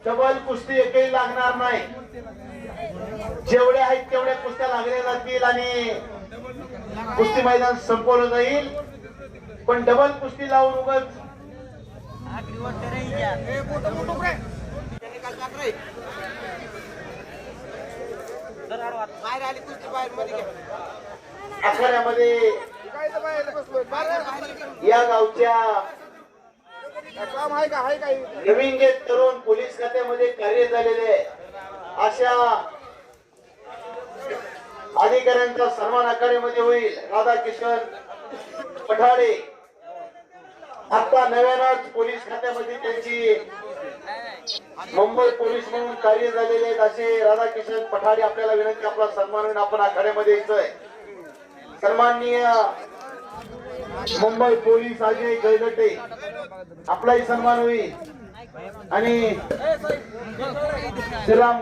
Double कुस्ती एकही लागणार नाही, जेवढे आहेत तेवढ्या कुस्त्या लागल्या जातील आणि कुस्ती मैदान संपवलं जाईल. पण डबल कुस्ती लावून उगाच आखाड्यामध्ये या गावच्या नवीन जे तरुण पोलीस खात्यामध्ये कार्य झालेले अशा अधिकाऱ्यांचा सन्मान आखाड्यामध्ये होईल. राधाकिशन पठाडे आता नव्यानच पोलीस खात्यामध्ये त्यांची मुंबई पोलीस म्हणून कार्य झालेले आहेत असे राधाकिशन पठाडे आपल्याला विनंती, आपला सन्मान आपण आखाड्यामध्ये यायचंय. सन्माननीय मुंबई पोलीस अजय गैलटे आपलाही सन्मान होईल आणि श्रीराम